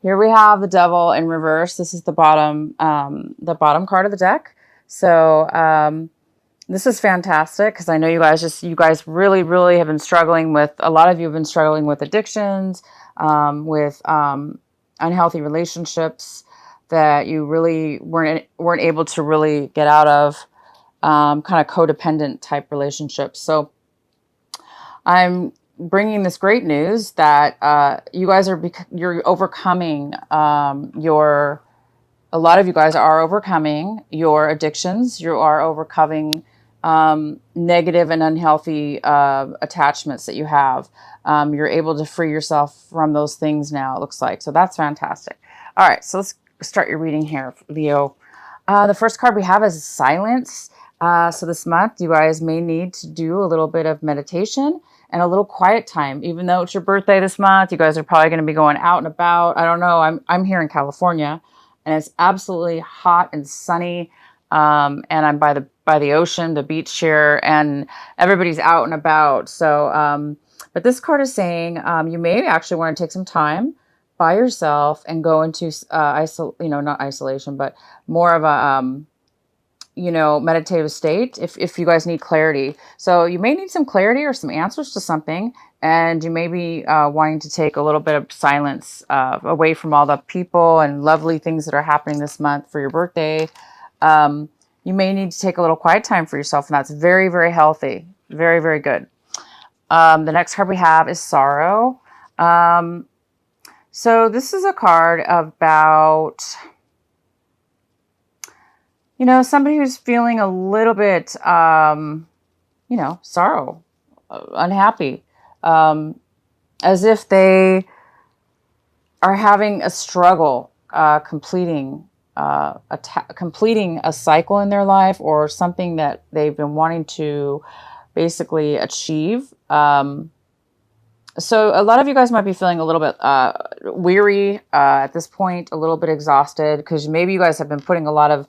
Here we have the devil in reverse. This is the bottom card of the deck. So this is fantastic because I know you guys really, really have been struggling with, a lot of you have been struggling with addictions, with unhealthy relationships that you really weren't able to really get out of, kind of codependent type relationships. So I'm bringing this great news that you guys you're overcoming your. A lot of you guys are overcoming your addictions. You are overcoming negative and unhealthy attachments that you have. You're able to free yourself from those things now, it looks like. So that's fantastic. All right, so let's start your reading here, Leo. The first card we have is silence. So this month, you guys may need to do a little bit of meditation and a little quiet time. Even though it's your birthday this month, you guys are probably going to be going out and about. I don't know. I'm here in California, and it's absolutely hot and sunny. And I'm by the ocean, the beach here, and everybody's out and about. So, but this card is saying you may actually want to take some time by yourself and go into not isolation, but more of a meditative state if you guys need clarity. So you may need some clarity or some answers to something, and you may be wanting to take a little bit of silence away from all the people and lovely things that are happening this month for your birthday. You may need to take a little quiet time for yourself, and that's very, very healthy. Very, very good. The next card we have is sorrow. So this is a card about, somebody who's feeling a little bit, sorrow, unhappy, as if they are having a struggle completing a cycle in their life, or something that they've been wanting to basically achieve. So a lot of you guys might be feeling a little bit weary at this point, a little bit exhausted, because maybe you guys have been putting a lot of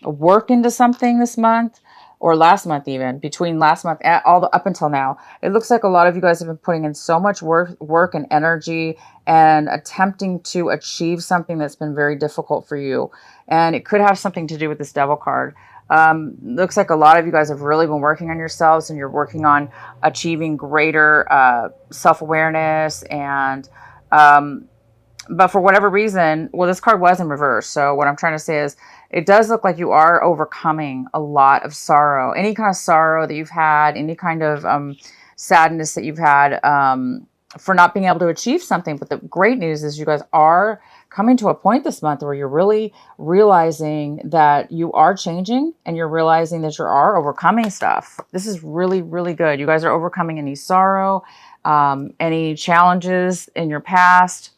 work into something this month, or last month, even between last month and up until now. It looks like a lot of you guys have been putting in so much work and energy and attempting to achieve something that's been very difficult for you. And it could have something to do with this devil card. Looks like a lot of you guys have really been working on yourselves, and you're working on achieving greater self-awareness. And but for whatever reason, well, this card was in reverse. So what I'm trying to say is, it does look like you are overcoming a lot of sorrow. Any kind of sorrow that you've had, any kind of sadness that you've had for not being able to achieve something. But the great news is you guys are coming to a point this month where you're really realizing that you are changing, and you're realizing that you are overcoming stuff. This is really, really good. You guys are overcoming any sorrow, any challenges in your past.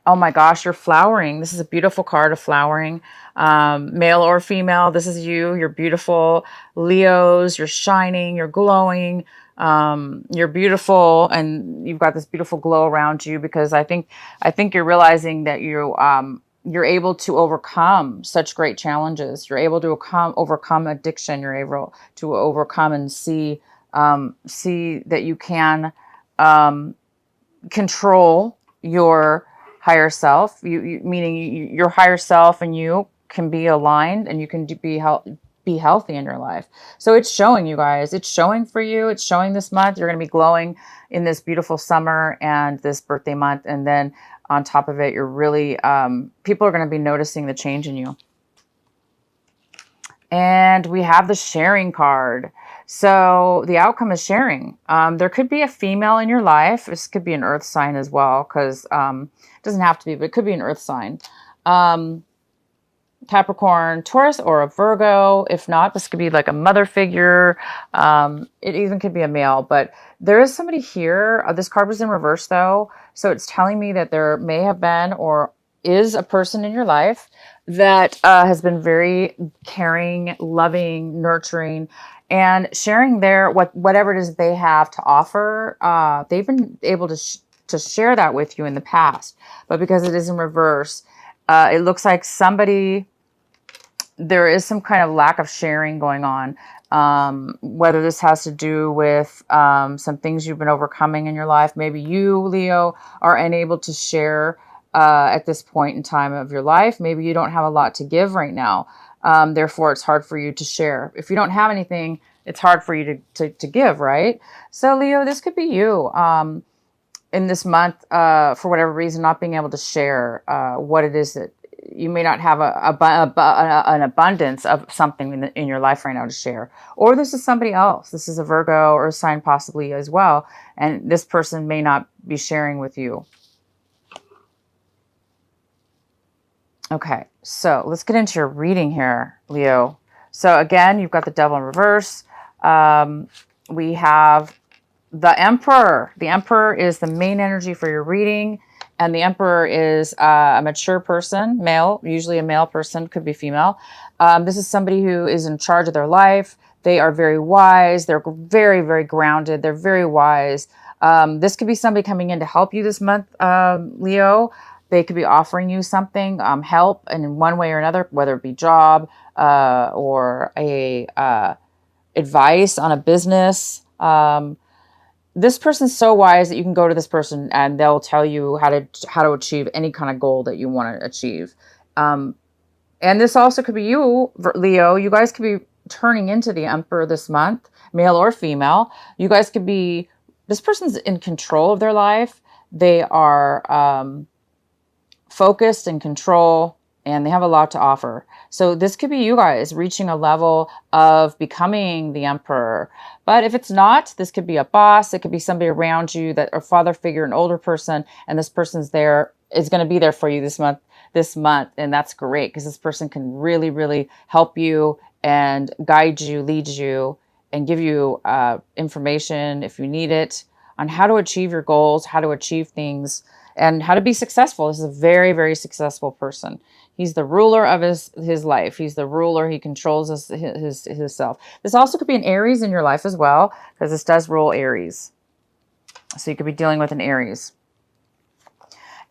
Oh my gosh, you're flowering. This is a beautiful card of flowering. Male or female, this is you. You're beautiful. Leos, you're shining, you're glowing. You're beautiful, and you've got this beautiful glow around you, because I think you're realizing that you're able to overcome such great challenges. You're able to overcome addiction. You're able to overcome and see that you can control your higher self. Meaning your higher self and you can be aligned, and you can be healthy in your life. So it's showing, you guys. It's showing for you. It's showing this month. You're going to be glowing in this beautiful summer and this birthday month. And then on top of it, you're really, people are going to be noticing the change in you. And we have the sharing card. So the outcome is sharing. There could be a female in your life. This could be an earth sign as well, because it doesn't have to be, but it could be an earth sign. Capricorn, Taurus, or a Virgo. If not, this could be like a mother figure. It even could be a male, but there is somebody here. This card was in reverse though. So it's telling me that there may have been, or is, a person in your life that has been very caring, loving, nurturing, and sharing whatever it is they have to offer. They've been able to share that with you in the past, but because it is in reverse, it looks like there is some kind of lack of sharing going on. Whether this has to do with some things you've been overcoming in your life. Maybe you, Leo, are unable to share at this point in time of your life. Maybe you don't have a lot to give right now. Therefore, it's hard for you to share. If you don't have anything, it's hard for you to give, right? So, Leo, this could be you in this month, for whatever reason, not being able to share what it is that you may not have an abundance of something in your life right now to share. Or this is somebody else. This is a Virgo or a sign possibly as well. And this person may not be sharing with you. Okay, so let's get into your reading here, Leo. So again, you've got the Devil in reverse. We have the Emperor. The Emperor is the main energy for your reading. And the Emperor is a mature person, male, usually a male person, could be female. This is somebody who is in charge of their life. They are very wise. They're very, very grounded. They're very wise. This could be somebody coming in to help you this month, Leo. They could be offering you something, help, and in one way or another, whether it be job or advice on a business. This person's so wise that you can go to this person and they'll tell you how to achieve any kind of goal that you want to achieve. And this also could be you, Leo. You guys could be turning into the Emperor this month, male or female. You guys could be, this person's in control of their life. They are focused and control, and they have a lot to offer. So this could be you guys reaching a level of becoming the Emperor. But if it's not, this could be a boss. It could be somebody around you, that a father figure, an older person, and this person's there, is going to be there for you this month. And that's great because this person can really, really help you and guide you, lead you, and give you information if you need it on how to achieve your goals, how to achieve things, and how to be successful. This is a very, very successful person. He's the ruler of his life. He's the ruler. He controls his self. This also could be an Aries in your life as well, because this does rule Aries. So you could be dealing with an Aries.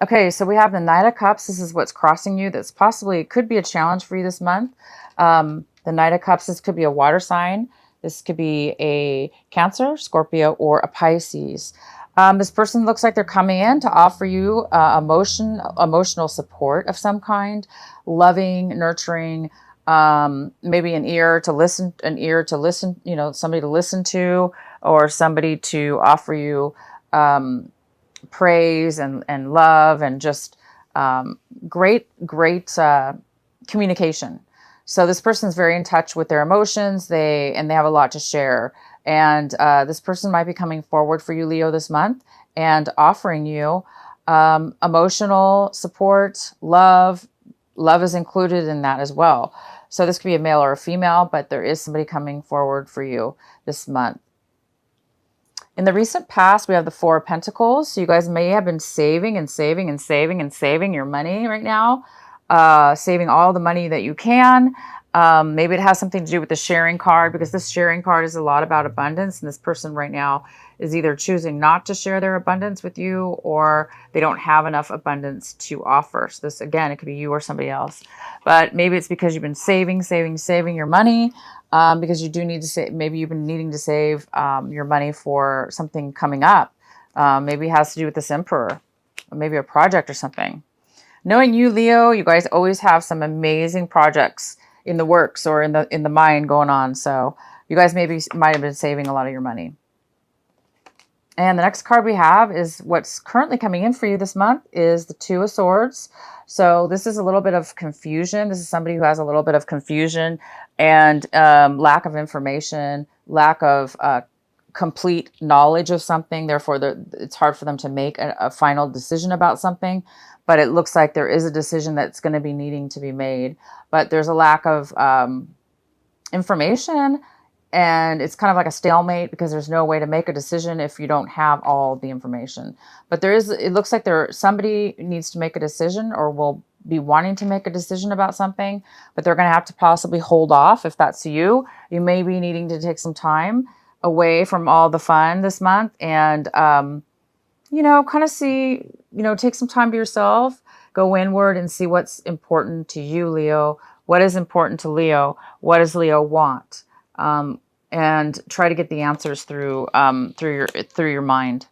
Okay, so we have the Knight of Cups. This is what's crossing you. That's possibly, could be a challenge for you this month. The Knight of Cups, this could be a water sign. This could be a Cancer, Scorpio, or a Pisces. This person looks like they're coming in to offer you emotional support of some kind, loving, nurturing, maybe an ear to listen, somebody to listen to, or somebody to offer you praise and love and just great communication. So this person's very in touch with their emotions. They have a lot to share. And this person might be coming forward for you, Leo, this month and offering you emotional support, love. Love is included in that as well. So this could be a male or a female, but there is somebody coming forward for you this month. In the recent past, we have the Four of Pentacles. So you guys may have been saving and saving and saving and saving your money right now, saving all the money that you can. Maybe it has something to do with the sharing card, because this sharing card is a lot about abundance. And this person right now is either choosing not to share their abundance with you, or they don't have enough abundance to offer. So this, again, it could be you or somebody else. But maybe it's because you've been saving your money, because you do need to save. Maybe you've been needing to save your money for something coming up. Maybe it has to do with this Emperor, or maybe a project or something. Knowing you, Leo, you guys always have some amazing projects in the works or in the mind going on. So you guys might have been saving a lot of your money. And the next card we have is what's currently coming in for you this month is the Two of Swords. So this is a little bit of confusion. This is somebody who has a little bit of confusion and lack of information, lack of complete knowledge of something. Therefore, it's hard for them to make a final decision about something. But it looks like there is a decision that's going to be needing to be made. But there's a lack of information, and it's kind of like a stalemate because there's no way to make a decision if you don't have all the information. But it looks like somebody needs to make a decision or will be wanting to make a decision about something, but they're going to have to possibly hold off. If that's you, you may be needing to take some time away from all the fun this month and, kind of see, take some time to yourself, go inward and see what's important to you, Leo. What is important to Leo? What does Leo want? and try to get the answers through through your mind.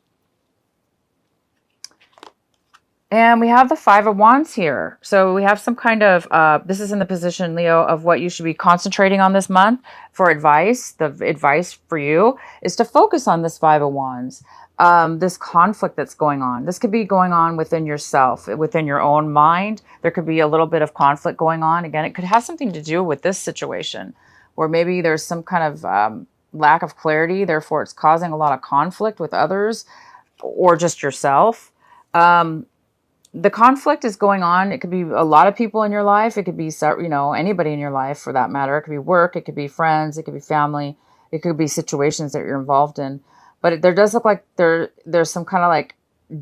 And we have the Five of Wands here. So we have some kind of, this is in the position, Leo, of what you should be concentrating on this month for advice. The advice for you is to focus on this Five of Wands, this conflict that's going on. This could be going on within yourself, within your own mind. There could be a little bit of conflict going on. Again, it could have something to do with this situation, where maybe there's some kind of lack of clarity. Therefore, it's causing a lot of conflict with others or just yourself. The conflict is going on. It could be a lot of people in your life. It could be, you know, anybody in your life for that matter. It could be work. It could be friends. It could be family. It could be situations that you're involved in. But there does look like there's some kind of like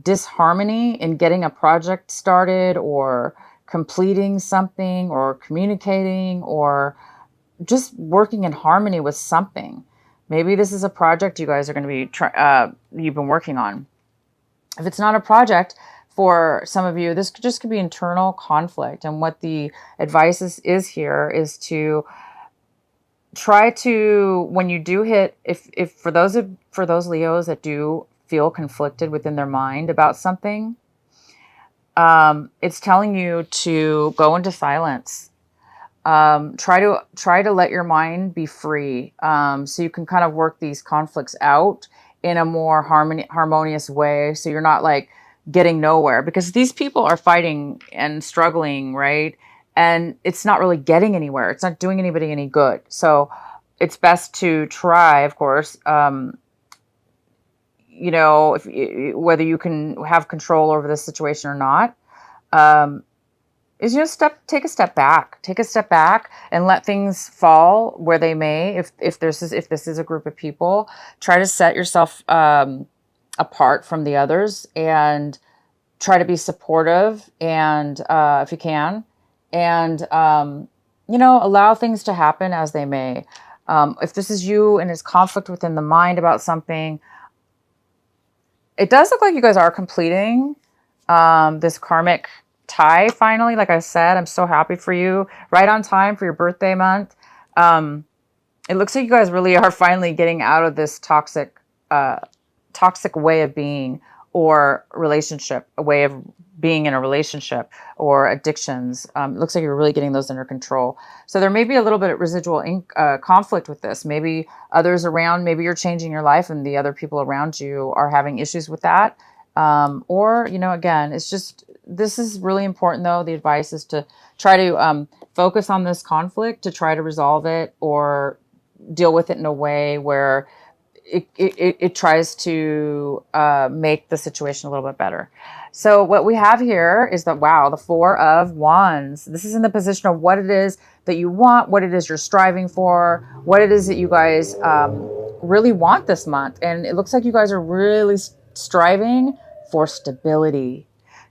disharmony in getting a project started or completing something or communicating or just working in harmony with something. Maybe this is a project you guys are going to be, you've been working on. If it's not a project, for some of you, this just could be internal conflict. And what the advice is here is to try to, when you do hit, if for those Leos that do feel conflicted within their mind about something, it's telling you to go into silence. Try to let your mind be free, so you can kind of work these conflicts out in a more harmonious way. So you're not like getting nowhere, because these people are fighting and struggling, right? And it's not really getting anywhere. It's not doing anybody any good. So it's best to try, of course, you know, whether you can have control over this situation or not, is, you know, take a step back and let things fall where they may. If this is a group of people, try to set yourself apart from the others and try to be supportive, and if you can, and you know, allow things to happen as they may. If this is you and it's conflict within the mind about something, it does look like you guys are completing this karmic tie finally. Like I said, I'm so happy for you. Right on time for your birthday month. It looks like you guys really are finally getting out of this toxic way of being, or relationship, a way of being in a relationship, or addictions. It looks like you're really getting those under control. So there may be a little bit of residual conflict with this. Maybe others around, maybe you're changing your life and the other people around you are having issues with that. Or, you know, again, it's just, this is really important though. The advice is to try to focus on this conflict, to try to resolve it or deal with it in a way where it tries to make the situation a little bit better. So what we have here is that, wow, the Four of Wands. This is in the position of what it is that you want, what it is you're striving for, what it is that you guys really want this month. And it looks like you guys are really striving for stability.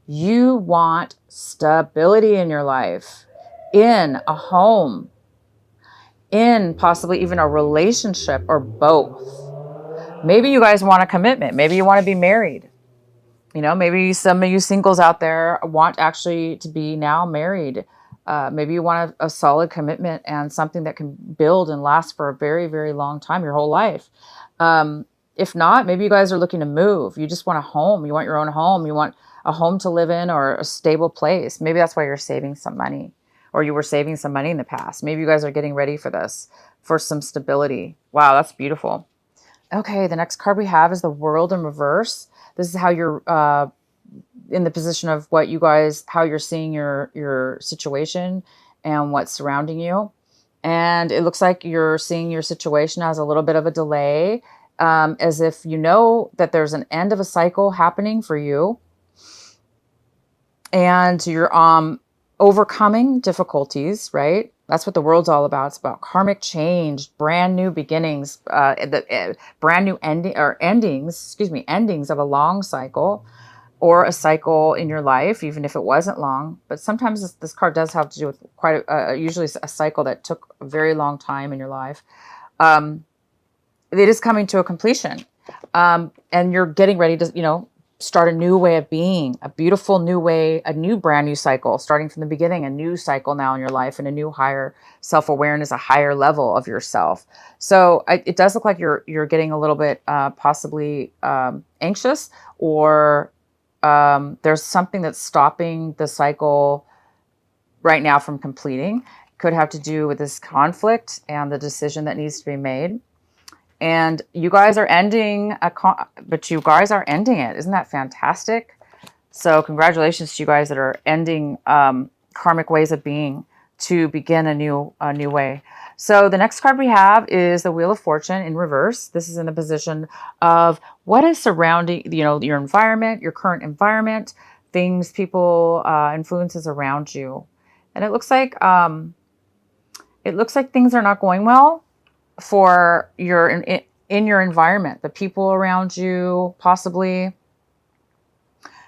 You want stability in your life, in a home, in possibly even a relationship, or both. Maybe you guys want a commitment. Maybe you want to be married. You know, maybe some of you singles out there want actually to be now married. Maybe you want a solid commitment and something that can build and last for a very, very long time, your whole life. If not, maybe you guys are looking to move. You just want a home. You want your own home. You want a home to live in, or a stable place. Maybe that's why you're saving some money, or you were saving some money in the past. Maybe you guys are getting ready for this, for some stability. Wow, that's beautiful. Okay, the next card we have is the World in reverse. This is how you're in the position of what you guys, how you're seeing your situation and what's surrounding you. And it looks like you're seeing your situation as a little bit of a delay, as if you know that there's an end of a cycle happening for you. And you're overcoming difficulties, right? That's what the world's all about. It's about karmic change, brand new beginnings, brand new endings of a long cycle, or a cycle in your life, even if it wasn't long. But sometimes this card does have to do with usually a cycle that took a very long time in your life. It is coming to a completion, and you're getting ready to, start a new way of being, a beautiful new way, a new brand new cycle, starting from the beginning, a new cycle now in your life, and a new higher self-awareness, a higher level of yourself. So it does look like you're getting a little bit possibly anxious, or there's something that's stopping the cycle right now from completing. Could have to do with this conflict and the decision that needs to be made. And you guys are ending but you guys are ending it. Isn't that fantastic? So congratulations to you guys that are ending karmic ways of being to begin a new way. So the next card we have is the Wheel of Fortune in reverse. This is in the position of what is surrounding, your environment, your current environment, things, people, influences around you. And it looks like things are not going well for in your environment, the people around you, possibly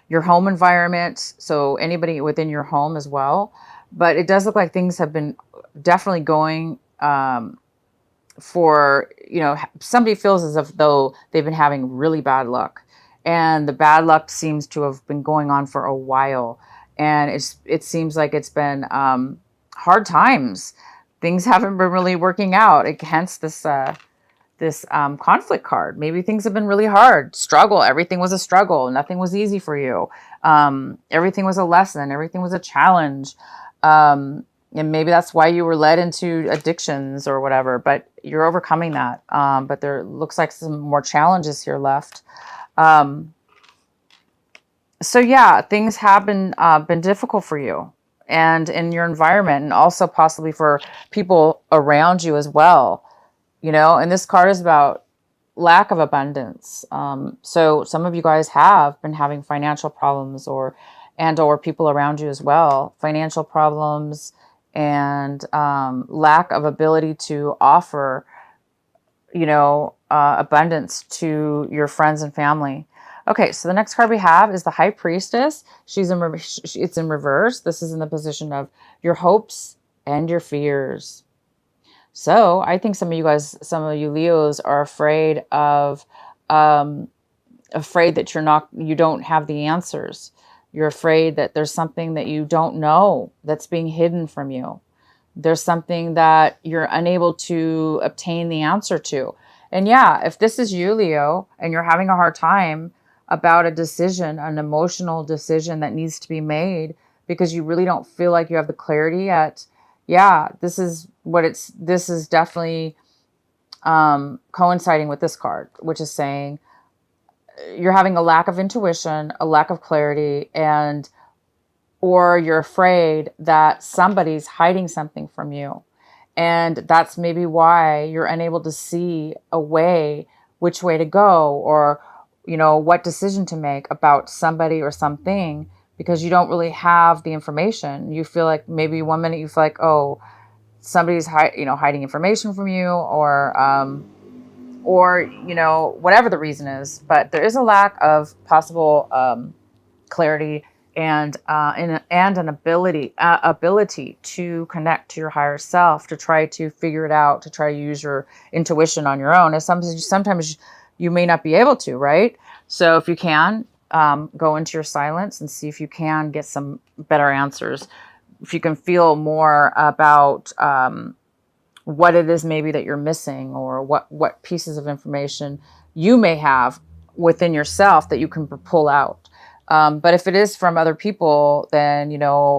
your home environment. So anybody within your home as well. But it does look like things have been definitely going for, somebody feels as if though they've been having really bad luck, and the bad luck seems to have been going on for a while. And it seems like it's been hard times. Things haven't been really working out. Hence this conflict card. Maybe things have been really hard. Struggle. Everything was a struggle. Nothing was easy for you. Everything was a lesson. Everything was a challenge. And maybe that's why you were led into addictions or whatever. But you're overcoming that. But there looks like some more challenges here left. So yeah, things have been difficult for you and in your environment, and also possibly for people around you as well. And this card is about lack of abundance. So some of you guys have been having financial problems, or people around you as well, financial problems and lack of ability to offer, abundance to your friends and family. Okay, so the next card we have is the High Priestess. It's in reverse. This is in the position of your hopes and your fears. So I think some of you Leos are afraid that you don't have the answers. You're afraid that there's something that you don't know that's being hidden from you. There's something that you're unable to obtain the answer to. And yeah, if this is you, Leo, and you're having a hard time about a decision, an emotional decision that needs to be made because you really don't feel like you have the clarity yet. Yeah, this is definitely coinciding with this card, which is saying you're having a lack of intuition, a lack of clarity, or you're afraid that somebody's hiding something from you. And that's maybe why you're unable to see which way to go, or what decision to make about somebody or something, because you don't really have the information. You feel like maybe one minute you feel like, oh, somebody's hiding information from you, or whatever the reason is. But there is a lack of possible clarity and an ability to connect to your higher self, to try to figure it out, to try to use your intuition on your own. And sometimes you may not be able to, right? So if you can, go into your silence and see if you can get some better answers. If you can feel more about what it is maybe that you're missing, or what pieces of information you may have within yourself that you can pull out. But if it is from other people, then,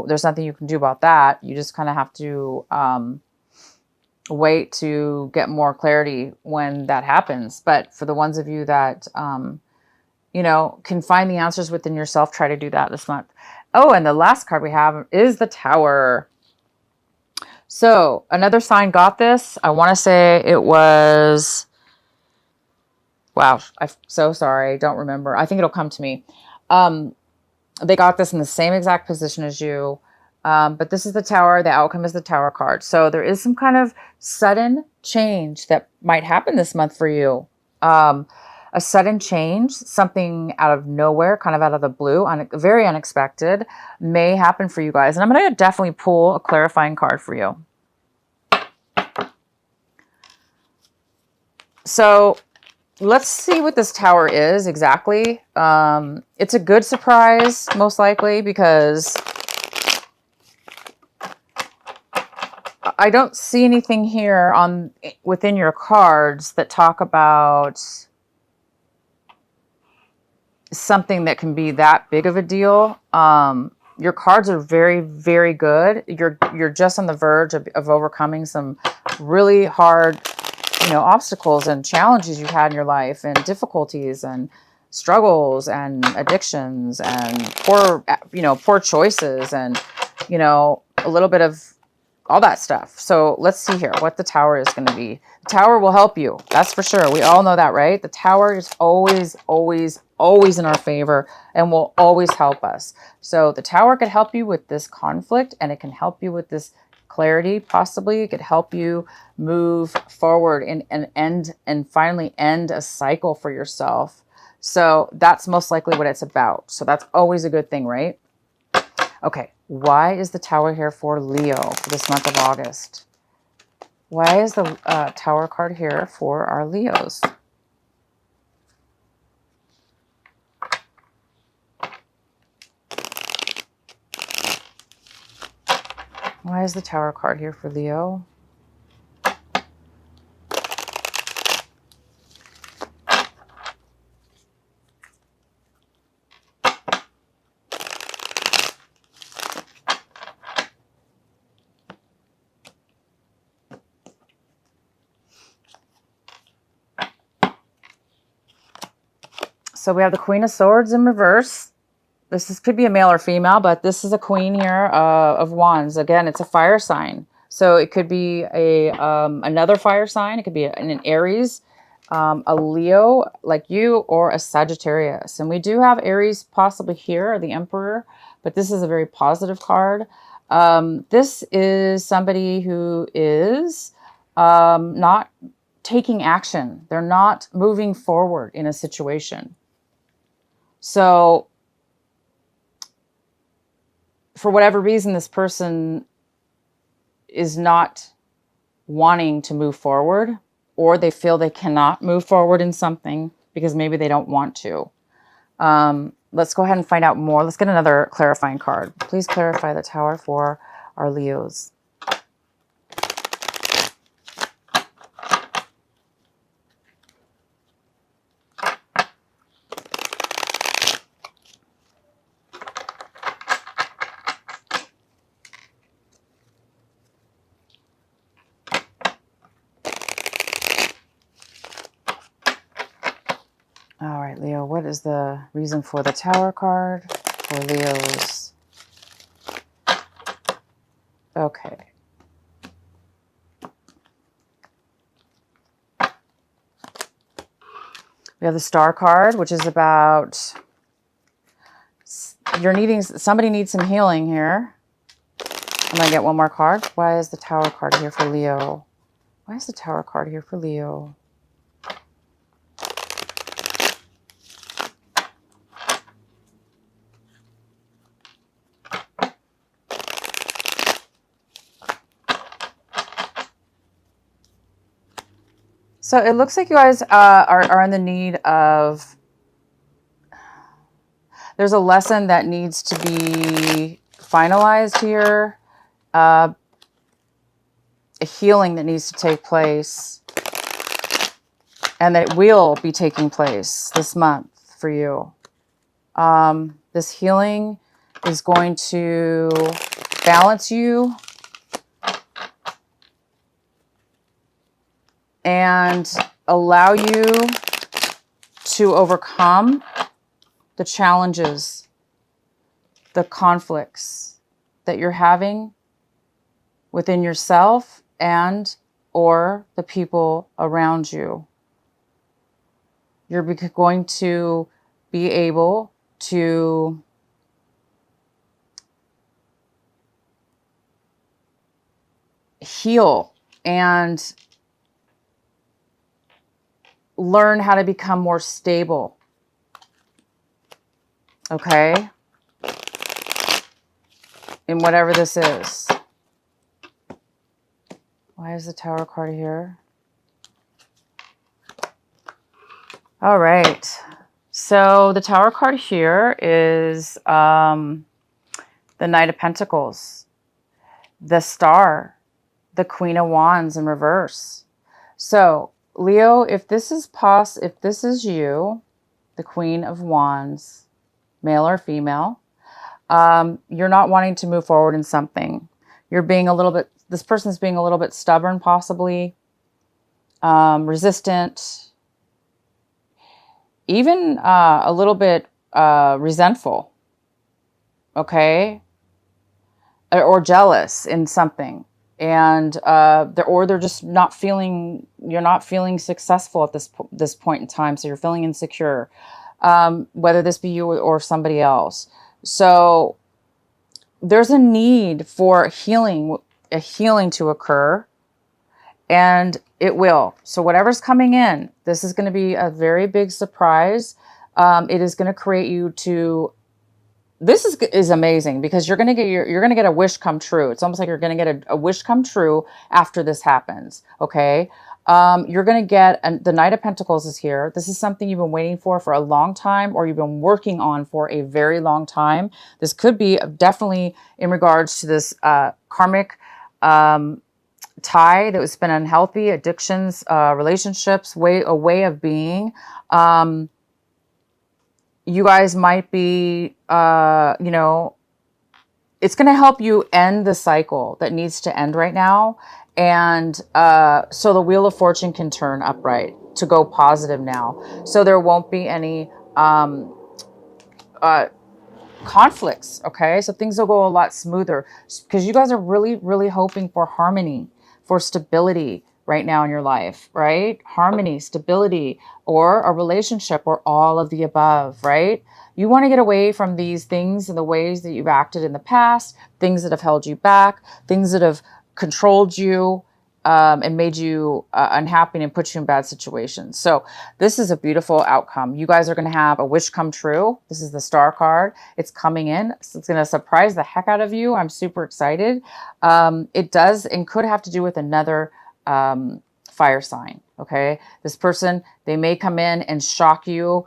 there's nothing you can do about that. You just kind of have to wait to get more clarity when that happens. But for the ones of you that, can find the answers within yourself, try to do that this month. Oh, and the last card we have is the Tower. So another sign got this. I want to say it was, wow, I'm so sorry. Don't remember. I think it'll come to me. They got this in the same exact position as you. But this is the Tower. The outcome is the Tower card. So there is some kind of sudden change that might happen this month for you. A sudden change, something out of nowhere, kind of out of the blue, very unexpected, may happen for you guys. And I'm going to definitely pull a clarifying card for you. So let's see what this tower is exactly. It's a good surprise, most likely, because I don't see anything here within your cards that talk about something that can be that big of a deal. Your cards are very, very good. You're just on the verge of overcoming some really hard, obstacles and challenges you've had in your life, and difficulties and struggles and addictions and poor choices, and a little bit of all that stuff. So let's see here what the tower is going to be. The tower will help you. That's for sure. We all know that, right? The tower is always, always, always in our favor and will always help us. So the tower could help you with this conflict, and it can help you with this clarity. Possibly it could help you move forward and finally end a cycle for yourself. So that's most likely what it's about. So that's always a good thing, right? Okay, why is the tower here for Leo for this month of August? Why is the tower card here for our Leos? Why is the tower card here for Leo? So we have the Queen of Swords in reverse. Could be a male or female, but this is a queen here of wands. Again, it's a fire sign. So it could be another fire sign. It could be an Aries, a Leo like you, or a Sagittarius. And we do have Aries possibly here, the Emperor, but this is a very positive card. This is somebody who is not taking action. They're not moving forward in a situation. So for whatever reason, this person is not wanting to move forward, or they feel they cannot move forward in something because maybe they don't want to. Let's go ahead and find out more. Let's get another clarifying card. Please clarify the tower for our Leos. All right, Leo, what is the reason for the tower card for Leos? Okay. We have the Star card, which is about somebody needs some healing here. I'm going to get one more card. Why is the Tower card here for Leo? Why is the Tower card here for Leo? So it looks like you guys are in the need of, there's a lesson that needs to be finalized here, a healing that needs to take place, and that it will be taking place this month for you. This healing is going to balance you and allow you to overcome the challenges, the conflicts that you're having within yourself and or the people around you. You're going to be able to heal and learn how to become more stable. Okay? In whatever this is. Why is the Tower card here? All right. So the Tower card here is the Knight of Pentacles, the Star, the Queen of Wands in reverse. So Leo, if this is if this is you, the Queen of Wands, male or female, you're not wanting to move forward in something. You're being a little bit, this person's being a little bit stubborn, possibly, resistant, even a little bit resentful, okay? Or jealous in something. And they're just not feeling, you're not feeling successful at this point in time. So you're feeling insecure, whether this be you or somebody else. So there's a need for a healing to occur, and it will. So whatever's coming in, this is going to be a very big surprise. It is going to create you to, this is amazing, because you're going to get a wish come true. It's almost like you're going to get a wish come true after this happens. Okay. You're going to get, the Knight of Pentacles is here. This is something you've been waiting for a long time, or you've been working on for a very long time. This could be definitely in regards to this karmic tie that was been unhealthy, addictions, relationships, a way of being. You guys might be, you know, it's going to help you end the cycle that needs to end right now. And so the Wheel of Fortune can turn upright to go positive now. So there won't be any conflicts, okay? So things will go a lot smoother, because you guys are really, really hoping for harmony, for stability right now in your life, right? Harmony, stability, or a relationship, or all of the above, right? You want to get away from these things and the ways that you've acted in the past, things that have held you back, things that have controlled you, and made you unhappy and put you in bad situations. So this is a beautiful outcome. You guys are going to have a wish come true. This is the Star card. It's coming in. So it's going to surprise the heck out of you. I'm super excited. It does and could have to do with another fire sign. Okay. This person, they may come in and shock you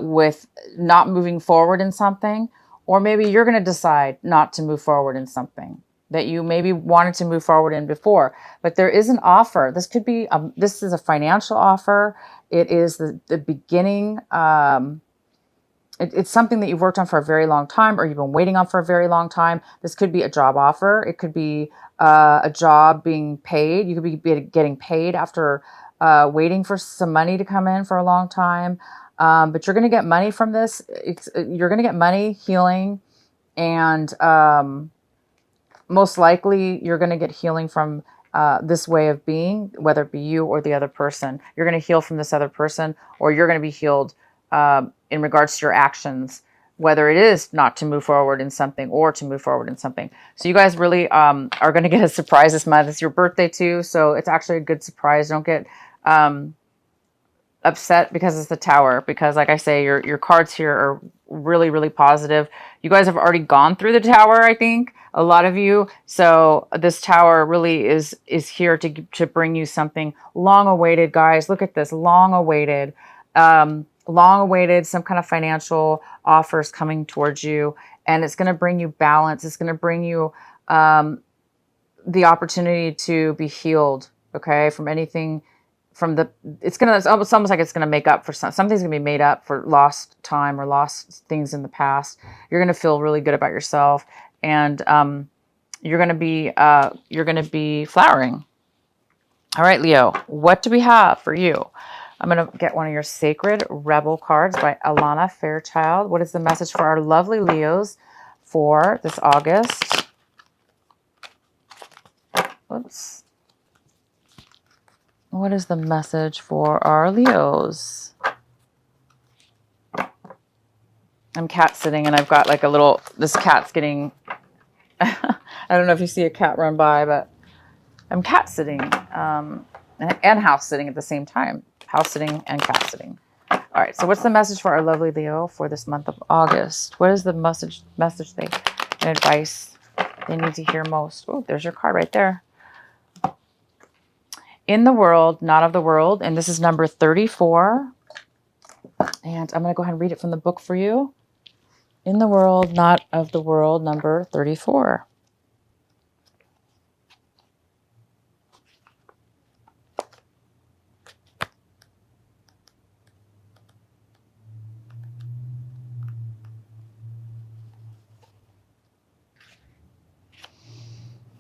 with not moving forward in something, or maybe you're going to decide not to move forward in something that you maybe wanted to move forward in before. But there is an offer. This could be, this is a financial offer. It is the beginning. It's something that you've worked on for a very long time, or you've been waiting on for a very long time. This could be a job offer. It could be a job being paid. You could be getting paid after waiting for some money to come in for a long time. But you're going to get money from this. You're going to get money, healing, and most likely you're going to get healing from this way of being, whether it be you or the other person. You're going to heal from this other person, or you're going to be healed in regards to your actions, whether it is not to move forward in something or to move forward in something. So you guys really are going to get a surprise this month. It's your birthday too, so it's actually a good surprise. Don't get upset because it's the Tower, because like I say, your cards here are really, really positive. You guys have already gone through the Tower, I think, a lot of you. So this Tower really is here to bring you something long awaited, guys. Look at this, long awaited, some kind of financial offers coming towards you, and it's going to bring you balance. It's going to bring you the opportunity to be healed, okay, from anything. It's almost like it's going to make up for something's going to be made up for lost time or lost things in the past. You're going to feel really good about yourself, and you're going to be flowering. All right, Leo, what do we have for you? I'm going to get one of your Sacred Rebel cards by Alana Fairchild. What is the message for our lovely Leos for this August? Oops. What is the message for our Leos? I'm cat sitting, and I've got like this cat's getting, I don't know if you see a cat run by, but I'm cat sitting and house sitting at the same time. House sitting and cat sitting. All right, so what's the message for our lovely Leo for this month of August? What is the message and advice they need to hear most? Oh, there's your card right there. In the world, not of the world. And this is number 34. And I'm going to go ahead and read it from the book for you. In the World, Not of the World, number 34.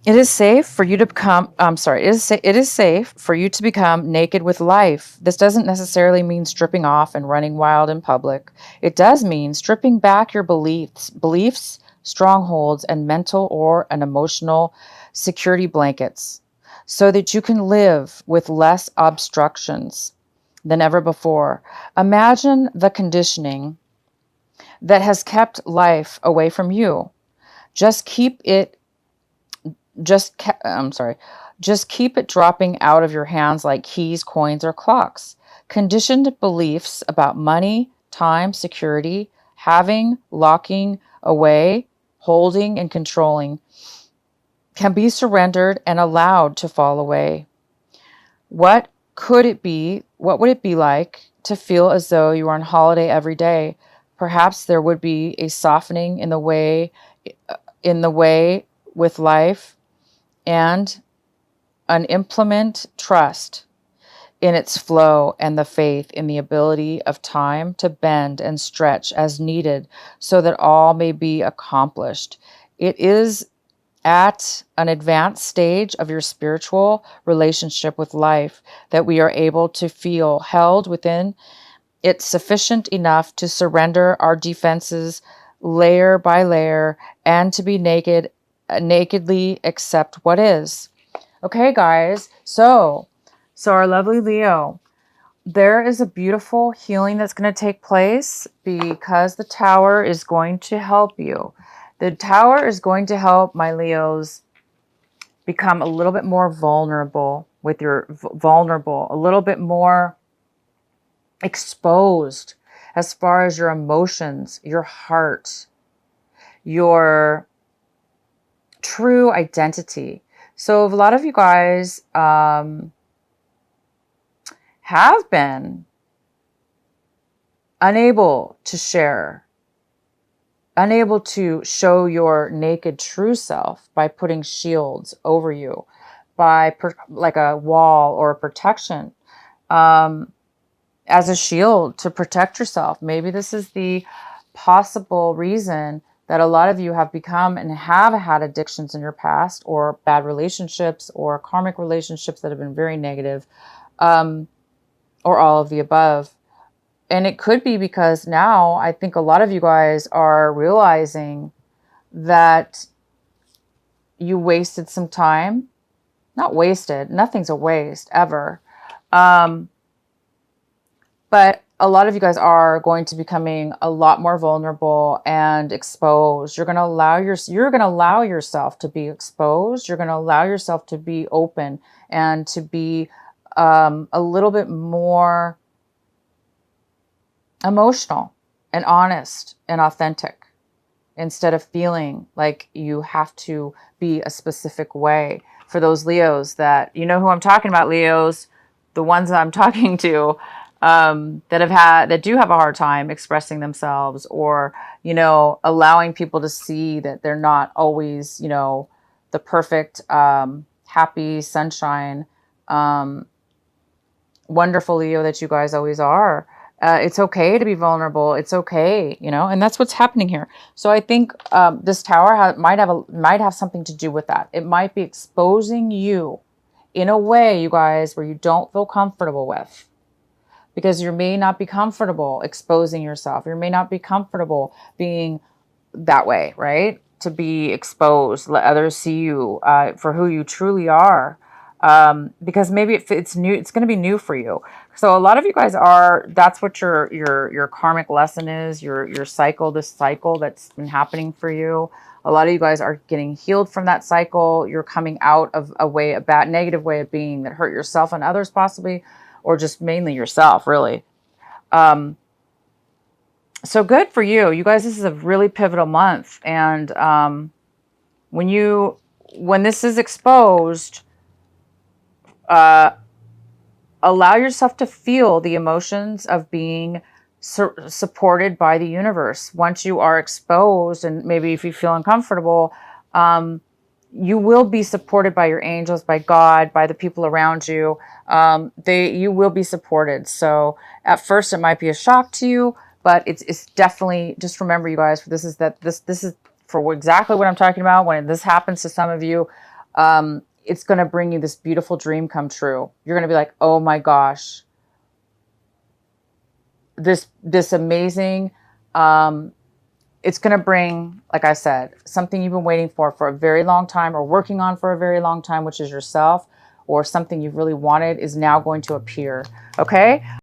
It is safe for you to become, it is safe for you to become naked with life. This doesn't necessarily mean stripping off and running wild in public. It does mean stripping back your beliefs, strongholds, and mental or an emotional security blankets so that you can live with less obstructions than ever before. Imagine the conditioning that has kept life away from you. Just keep it just keep it dropping out of your hands like keys, coins, or clocks. Conditioned beliefs about money, time, security, having, locking away, holding, and controlling can be surrendered and allowed to fall away. What could it be? What would it be like to feel as though you were on holiday every day? Perhaps there would be a softening in the way with life, and an implement trust in its flow and the faith in the ability of time to bend and stretch as needed so that all may be accomplished. It is at an advanced stage of your spiritual relationship with life that we are able to feel held within it sufficient enough to surrender our defenses layer by layer and to be nakedly accept what is. Okay, guys. So our lovely Leo, there is a beautiful healing that's going to take place because the Tower is going to help you. The Tower is going to help my Leos become a little bit more vulnerable a little bit more exposed as far as your emotions, your heart, your true identity. So a lot of you guys have been unable to share, unable to show your naked true self by putting shields over you, by like a wall or a protection, as a shield to protect yourself. Maybe this is the possible reason that a lot of you have become and have had addictions in your past, or bad relationships, or karmic relationships that have been very negative, or all of the above. And it could be because now I think a lot of you guys are realizing that you wasted some time. Not wasted. Nothing's a waste ever. But a lot of you guys are going to be becoming a lot more vulnerable and exposed. You're going to allow yourself to be exposed. You're going to allow yourself to be open and to be a little bit more emotional and honest and authentic, instead of feeling like you have to be a specific way. For those Leos that, you know who I'm talking about, Leos, the ones that I'm talking to, that do have a hard time expressing themselves, or, allowing people to see that they're not always, the perfect, happy, sunshine, wonderful Leo that you guys always are. It's okay to be vulnerable. It's okay, and that's what's happening here. So I think this Tower might have something to do with that. It might be exposing you in a way, you guys, where you don't feel comfortable with. Because you may not be comfortable exposing yourself. You may not be comfortable being that way, right? To be exposed, let others see you for who you truly are. Because maybe it's new. It's going to be new for you. So a lot of you guys that's what your karmic lesson is. Your cycle, this cycle that's been happening for you. A lot of you guys are getting healed from that cycle. You're coming out of a bad, negative way of being that hurt yourself and others possibly, or just mainly yourself, really. So good for you. You guys, this is a really pivotal month. And when this is exposed, allow yourself to feel the emotions of being supported by the universe. Once you are exposed, and maybe if you feel uncomfortable, you will be supported by your angels, by God, by the people around you. You will be supported. So at first it might be a shock to you, but it's definitely, just remember, you guys, this is for exactly what I'm talking about. When this happens to some of you, it's going to bring you this beautiful dream come true. You're going to be like, oh my gosh, this amazing, it's going to bring, like I said, something you've been waiting for a very long time, or working on for a very long time, which is yourself, or something you've really wanted is now going to appear. Okay.